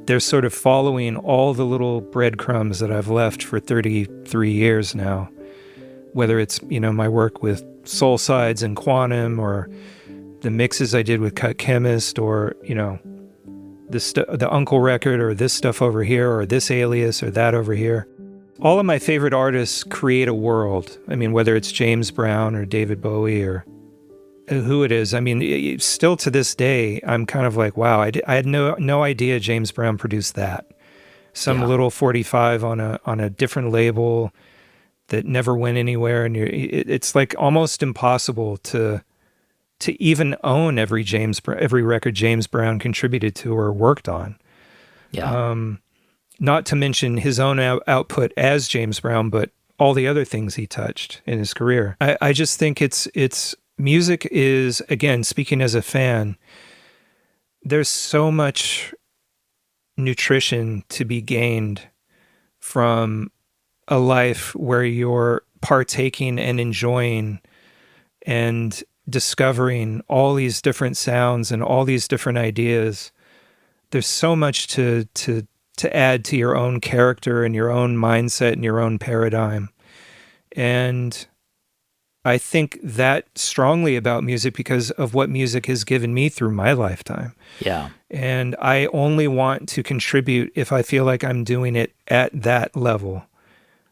They're sort of following all the little breadcrumbs that I've left for 33 years now, whether it's, you know, my work with Soul Sides and Quantum or the mixes I did with Cut Chemist, or, you know, the 𝐦𝐨𝐤𝐤 record, or this stuff over here, or this alias or that over here. All of my favorite artists create a world. I mean, whether it's James Brown or David Bowie or who it is. I mean, still to this day, I'm kind of like, wow, I had no idea James Brown produced that. Some little 45 on a different label that never went anywhere, and it's like almost impossible to even own every record James Brown contributed to or worked on. Yeah. Not to mention his own output as James Brown, but all the other things he touched in his career. I just think it's music is, again, speaking as a fan, there's so much nutrition to be gained from a life where you're partaking and enjoying and discovering all these different sounds and all these different ideas. There's so much to add to your own character and your own mindset and your own paradigm. And I think that strongly about music because of what music has given me through my lifetime. Yeah. And I only want to contribute if I feel like I'm doing it at that level.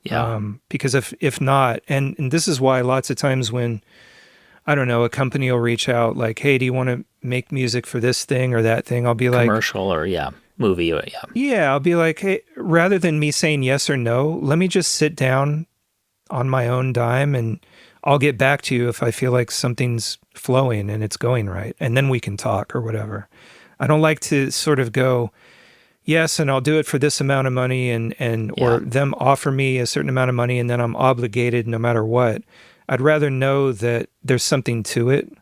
Yeah. Because if not, and this is why lots of times when, I don't know, a company will reach out like, hey, do you want to make music for this thing or that thing? I'll be like... Commercial or, movie. Yeah. Yeah, I'll be like, hey, rather than me saying yes or no, let me just sit down on my own dime and I'll get back to you if I feel like something's flowing and it's going right. And then we can talk or whatever. I don't like to sort of go, yes, and I'll do it for this amount of money or them offer me a certain amount of money and then I'm obligated no matter what. I'd rather know that there's something to it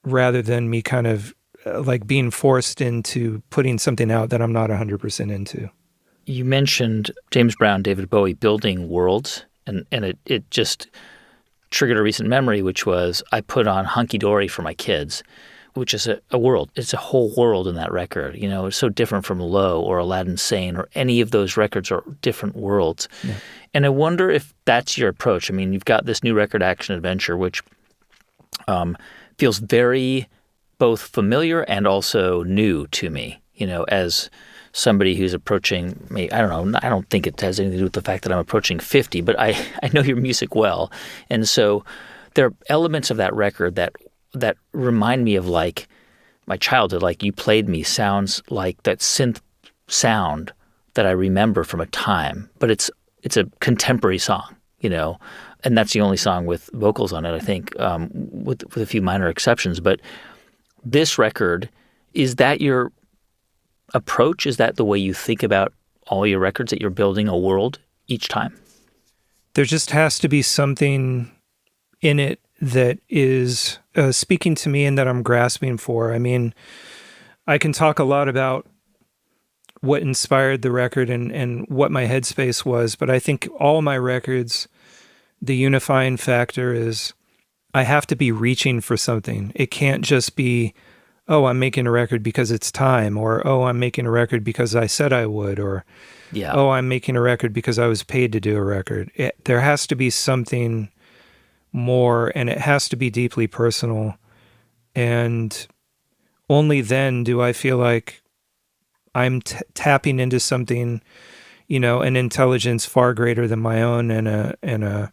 rather than me kind of like being forced into putting something out that I'm not 100% into. You mentioned James Brown, David Bowie building worlds, and it just triggered a recent memory, which was I put on Hunky Dory for my kids, which is a world. It's a whole world in that record. You know, it's so different from Low or Aladdin Sane or any of those records are different worlds. Yeah. And I wonder if that's your approach. I mean, you've got this new record, Action Adventure, which feels very both familiar and also new to me, you know, as somebody who's approaching me. I don't know. I don't think it has anything to do with the fact that I'm approaching 50, but I know your music well. And so there are elements of that record that remind me of like my childhood, like You Played Me sounds like that synth sound that I remember from a time, but it's a contemporary song, you know, and that's the only song with vocals on it, I think, with a few minor exceptions. But this record, is that your approach? Is that the way you think about all your records, that you're building a world each time? There just has to be something in it that is speaking to me and that I'm grasping for. I mean, I can talk a lot about what inspired the record and what my headspace was, but I think all my records, the unifying factor is I have to be reaching for something. It can't just be, oh, I'm making a record because it's time, or, oh, I'm making a record because I said I would, or, oh, I'm making a record because I was paid to do a record. There has to be something more, and it has to be deeply personal. And only then do I feel like I'm tapping into something, you know, an intelligence far greater than my own, and a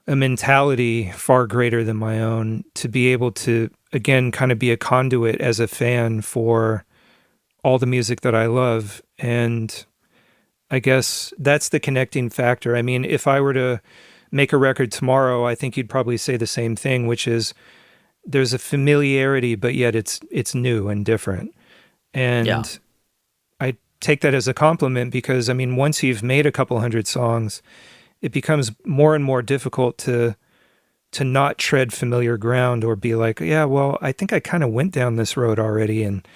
mentality far greater than my own, to be able to, again, kind of be a conduit as a fan for all the music that I love. And I guess that's the connecting factor. I mean, if I were to make a record tomorrow, I think you'd probably say the same thing, which is there's a familiarity, but yet it's new and different. And I take that as a compliment because, I mean, once you've made a couple hundred songs, it becomes more and more difficult to not tread familiar ground or be like, yeah, well, I think I kind of went down this road already and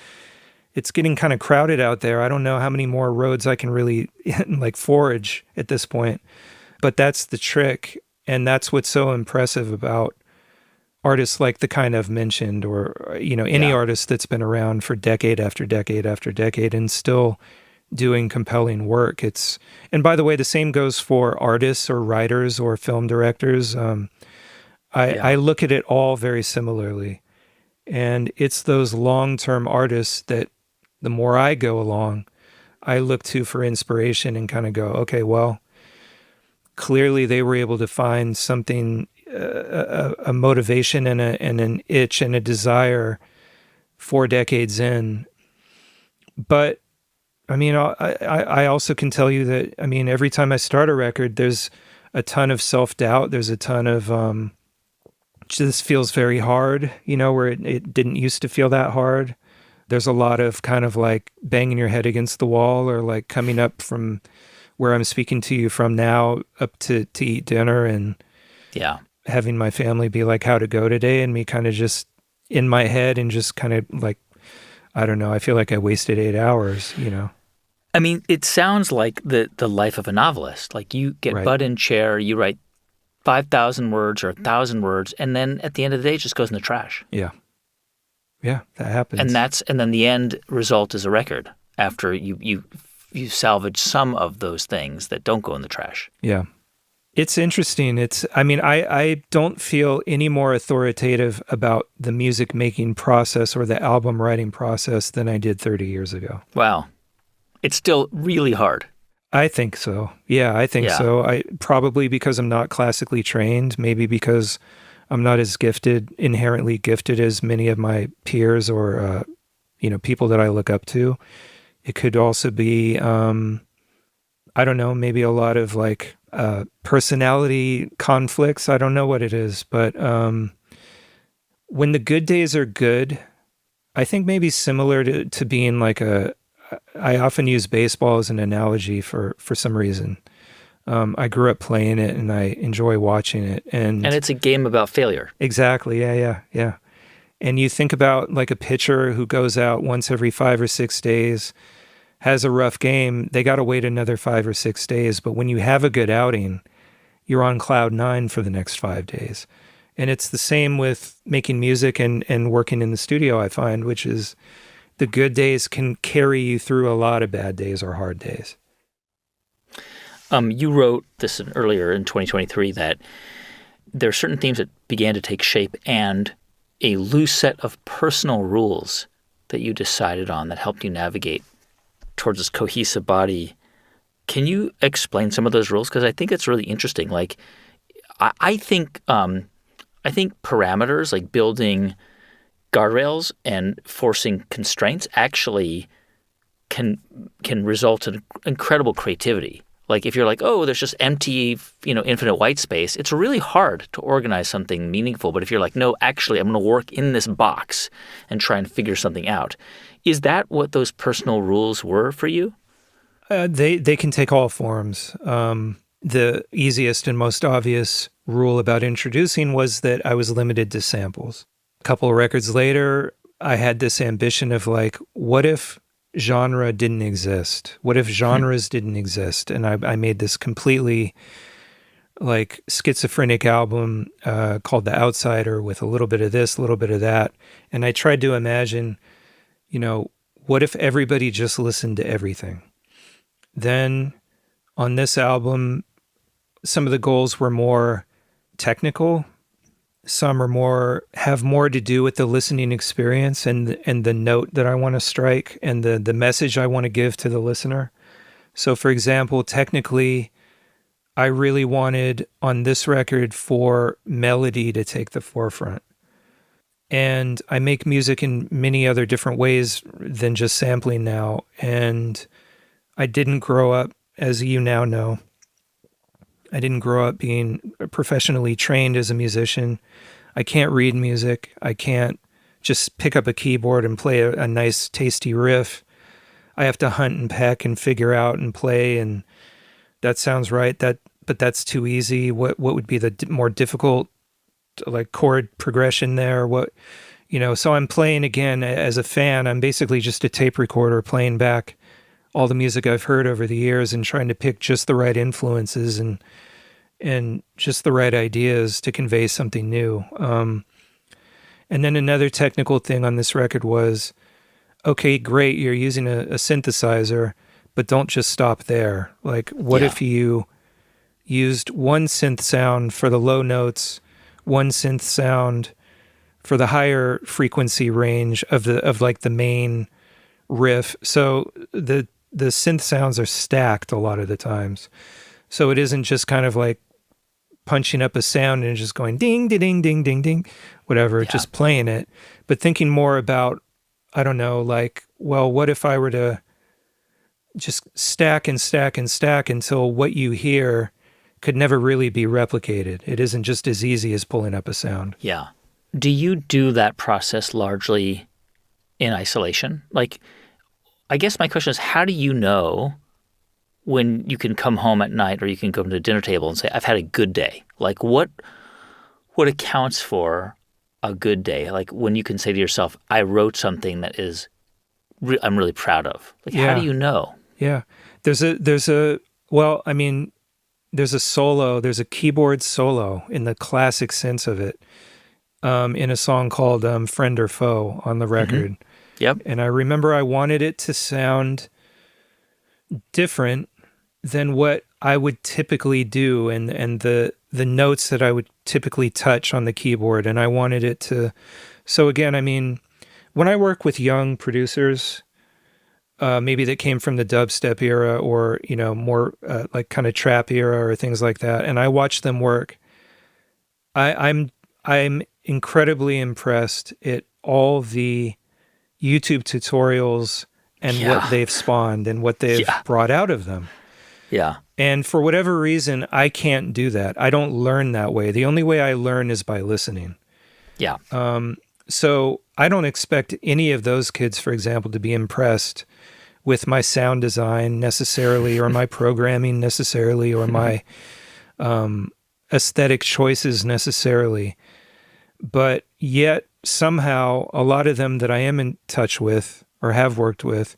it's getting kind of crowded out there. I don't know how many more roads I can really like forage at this point. But that's the trick. And that's what's so impressive about artists like the kind I've mentioned, or, you know, any artist that's been around for decade after decade after decade and still doing compelling work. And by the way, the same goes for artists or writers or film directors. I look at it all very similarly. And it's those long-term artists that the more I go along, I look to for inspiration and kind of go, okay, well, clearly they were able to find something, a motivation and an itch and a desire 4 decades in. But I mean, I also can tell you that, I mean, every time I start a record, there's a ton of self-doubt. There's a ton of, this feels very hard, where it didn't used to feel that hard. There's a lot of kind of like banging your head against the wall, or like coming up from where I'm speaking to you from now up to eat dinner, and having my family be like, how'd it go today? And me kind of just in my head and just kind of like, I don't know, I feel like I wasted 8 hours, I mean, it sounds like the life of a novelist. Like you get butt in chair, you write 5,000 words or 1,000 words, and then at the end of the day, it just goes in the trash. Yeah. Yeah, that happens. And then the end result is a record after you salvage some of those things that don't go in the trash. Yeah. It's interesting. I don't feel any more authoritative about the music making process or the album writing process than I did 30 years ago. Wow. It's still really hard. I think so. Yeah, I think so. Probably because I'm not classically trained, maybe because I'm not as inherently gifted as many of my peers or, people that I look up to. It could also be, I don't know, maybe a lot of like personality conflicts. I don't know what it is, but when the good days are good, I think maybe similar to being like I often use baseball as an analogy for some reason. I grew up playing it and I enjoy watching it. And it's a game about failure. Exactly. Yeah. And you think about like a pitcher who goes out once every 5 or 6 days, has a rough game, they got to wait another 5 or 6 days. But when you have a good outing, you're on cloud 9 for the next 5 days. And it's the same with making music and working in the studio, I find, which is the good days can carry you through a lot of bad days or hard days. You wrote this earlier in 2023 that there are certain themes that began to take shape and a loose set of personal rules that you decided on that helped you navigate towards this cohesive body. Can you explain some of those rules? Because I think it's really interesting. Like, I think parameters like building guardrails and forcing constraints actually can result in incredible creativity. Like if you're like, oh, there's just empty, infinite white space, it's really hard to organize something meaningful. But if you're like, no, actually, I'm going to work in this box and try and figure something out. Is that what those personal rules were for you? They can take all forms. The easiest and most obvious rule about introducing was that I was limited to samples. A couple of records later, I had this ambition of like, what if genre didn't exist? What if genres didn't exist? And I made this completely like schizophrenic album called The Outsider with a little bit of this, a little bit of that. And I tried to imagine, what if everybody just listened to everything? Then on this album, some of the goals were more technical. Some have more to do with the listening experience and the note that I want to strike and the message I want to give to the listener. So for example, technically, I really wanted on this record for melody to take the forefront. And I make music in many other different ways than just sampling now. And I didn't grow up, as you now know, I didn't grow up being professionally trained as a musician. I can't read music. I can't just pick up a keyboard and play a nice, tasty riff. I have to hunt and peck and figure out and play, and that sounds right. But that's too easy. What would be the more difficult, like chord progression there? So I'm playing again as a fan. I'm basically just a tape recorder playing back all the music I've heard over the years and trying to pick just the right influences and just the right ideas to convey something new. And then another technical thing on this record was, okay, great, you're using a synthesizer, but don't just stop there. Like, what if you used one synth sound for the low notes, one synth sound for the higher frequency range of like the main riff. So the synth sounds are stacked a lot of the times. So it isn't just kind of like punching up a sound and just going ding, ding, ding, ding, ding, ding, whatever, just playing it, but thinking more about, I don't know, like, well, what if I were to just stack and stack and stack until what you hear could never really be replicated? It isn't just as easy as pulling up a sound. Yeah. Do you do that process largely in isolation? Like, I guess my question is, how do you know when you can come home at night or you can go to the dinner table and say, I've had a good day? Like, what accounts for a good day? Like, when you can say to yourself, I wrote something that is I'm really proud of. Like, how do you know? Yeah. There's a solo, there's a keyboard solo in the classic sense of it, in a song called Friend or Foe on the record. Mm-hmm. Yep. And I remember I wanted it to sound different than what I would typically do and the notes that I would typically touch on the keyboard. And I wanted it to, so again, I mean, when I work with young producers, maybe that came from the dubstep era or, you know, more like kind of trap era or things like that, and I watch them work, I'm incredibly impressed at all the YouTube tutorials and what they've spawned and what they've brought out of them. Yeah. And for whatever reason, I can't do that. I don't learn that way. The only way I learn is by listening. Yeah. So I don't expect any of those kids, for example, to be impressed with my sound design necessarily, or my programming necessarily, or my aesthetic choices necessarily. But yet somehow a lot of them that I am in touch with or have worked with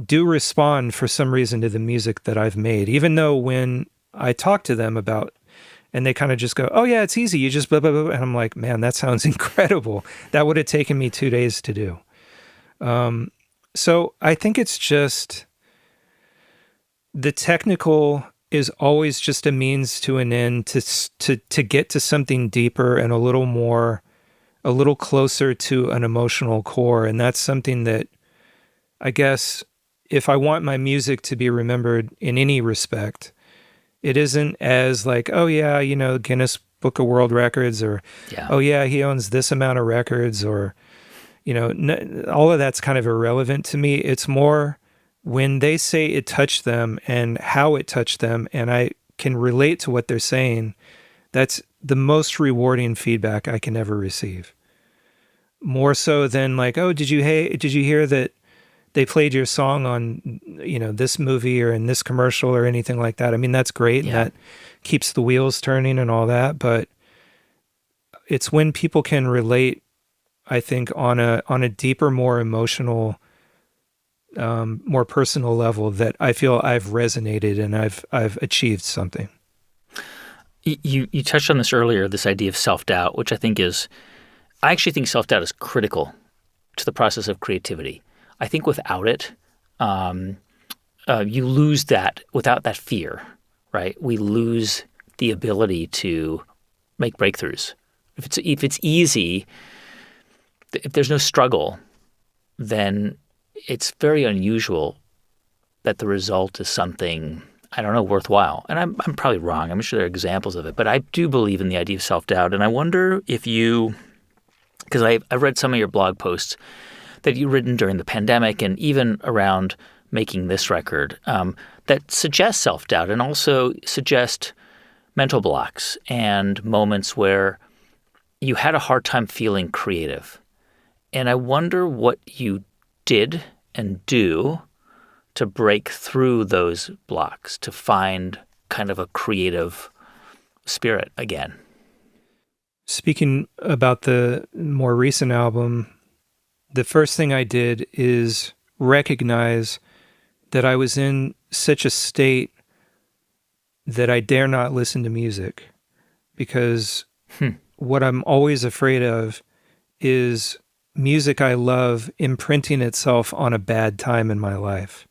do respond for some reason to the music that I've made, even though when I talk to them about, and they kind of just go, oh yeah, it's easy, you just blah, blah, blah. And I'm like, man, that sounds incredible. That would have taken me 2 days to do. So I think it's just, the technical is always just a means to an end to get to something deeper and a little closer to an emotional core. And that's something that, I guess, if I want my music to be remembered in any respect, it isn't as like, oh yeah, you know, Guinness Book of World Records, or, oh yeah, he owns this amount of records, or, you know, all of that's kind of irrelevant to me. It's more when they say it touched them and how it touched them, and I can relate to what they're saying. That's the most rewarding feedback I can ever receive. More so than like, oh, did you hear that they played your song on, you know, this movie or in this commercial or anything like that? I mean, that's great, and that keeps the wheels turning and all that. But it's when people can relate, I think, on a deeper, more emotional, more personal level, that I feel I've resonated and I've achieved something. You touched on this earlier, this idea of self-doubt, which I actually think self-doubt is critical to the process of creativity. I think without it, you lose that. Without that fear, right? We lose the ability to make breakthroughs. If it's easy, if there's no struggle, then it's very unusual that the result is something, I don't know, worthwhile. And I'm probably wrong. I'm sure there are examples of it, but I do believe in the idea of self-doubt. And I wonder if you, because I've read some of your blog posts that you've written during the pandemic and even around making this record, that suggest self-doubt and also suggest mental blocks and moments where you had a hard time feeling creative. And I wonder what you did and do to break through those blocks, to find kind of a creative spirit again. Speaking about the more recent album, the first thing I did is recognize that I was in such a state that I dare not listen to music, because what I'm always afraid of is music I love imprinting itself on a bad time in my life,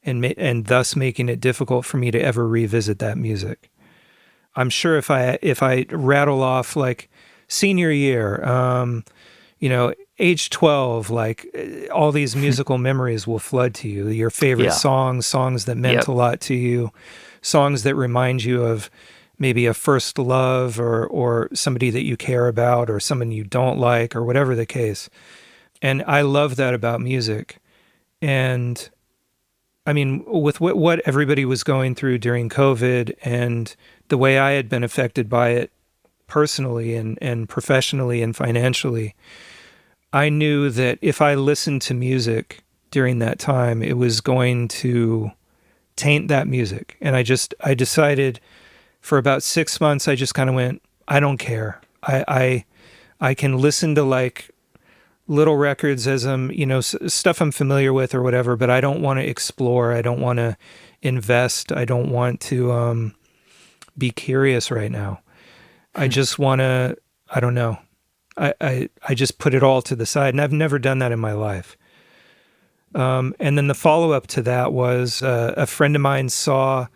and thus making it difficult for me to ever revisit that music. I'm sure if I rattle off like senior year, age 12, like all these musical memories will flood to you. Your favorite songs that meant a lot to you, songs that remind you of maybe a first love or somebody that you care about or someone you don't like or whatever the case. And I love that about music. And I mean, with what everybody was going through during COVID and the way I had been affected by it personally and professionally and financially, I knew that if I listened to music during that time, it was going to taint that music. And I decided for about 6 months, I just kind of went, I don't care. I can listen to like little records as stuff I'm familiar with or whatever, but I don't want to explore. I don't want to invest. I don't want to be curious right now. I just want to, I don't know. I just put it all to the side, and I've never done that in my life. And then the follow-up to that was a friend of mine saw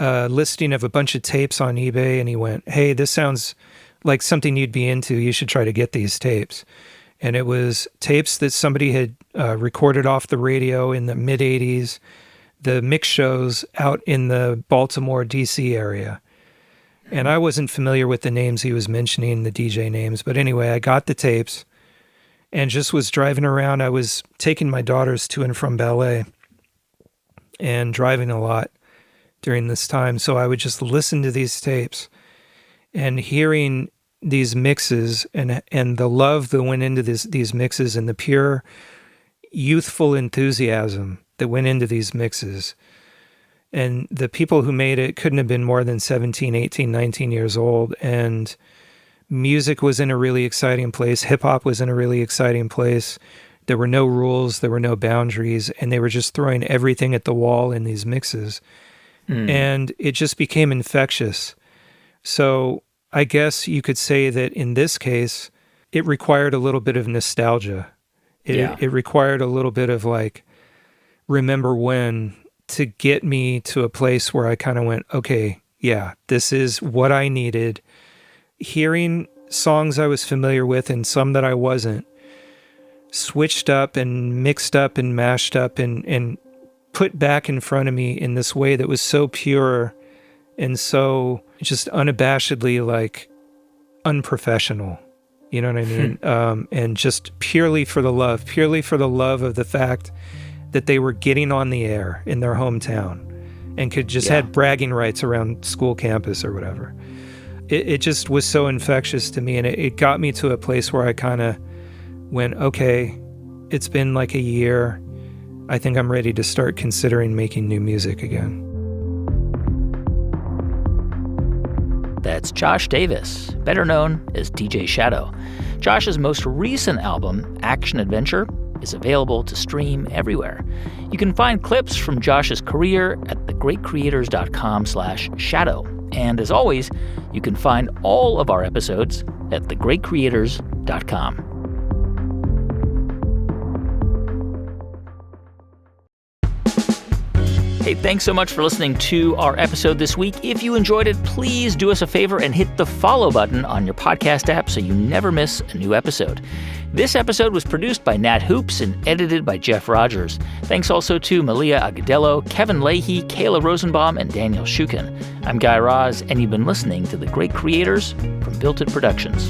a listing of a bunch of tapes on eBay, and he went, hey, this sounds like something you'd be into. You should try to get these tapes. And it was tapes that somebody had recorded off the radio in the mid-'80s, the mix shows out in the Baltimore, D.C. area. And I wasn't familiar with the names he was mentioning, the DJ names. But anyway, I got the tapes and just was driving around. I was taking my daughters to and from ballet and driving a lot during this time. So I would just listen to these tapes and hearing these mixes and the love that went into these mixes and the pure youthful enthusiasm that went into these mixes. And the people who made it couldn't have been more than 17, 18, 19 years old. And music was in a really exciting place. Hip hop was in a really exciting place. There were no rules. There were no boundaries. And they were just throwing everything at the wall in these mixes. And it just became infectious. So I guess you could say that in this case, it required a little bit of nostalgia. It required a little bit of like, remember when, to get me to a place where I kind of went, okay, yeah, this is what I needed. Hearing songs I was familiar with and some that I wasn't, switched up and mixed up and mashed up and put back in front of me in this way that was so pure and so just unabashedly like unprofessional. You know what I mean? And just purely for the love of the fact that they were getting on the air in their hometown and could just had bragging rights around school campus or whatever. It just was so infectious to me, and it got me to a place where I kind of went, okay, it's been like a year. I think I'm ready to start considering making new music again. That's Josh Davis, better known as DJ Shadow. Josh's most recent album, Action Adventure, is available to stream everywhere. You can find clips from Josh's career at thegreatcreators.com/shadow. And as always, you can find all of our episodes at thegreatcreators.com. Hey, thanks so much for listening to our episode this week. If you enjoyed it, please do us a favor and hit the follow button on your podcast app so you never miss a new episode. This episode was produced by Nat Hoops and edited by Jeff Rogers. Thanks also to Malia Agudelo, Kevin Leahy, Kayla Rosenbaum, and Daniel Shukin. I'm Guy Raz, and you've been listening to The Great Creators from Built It Productions.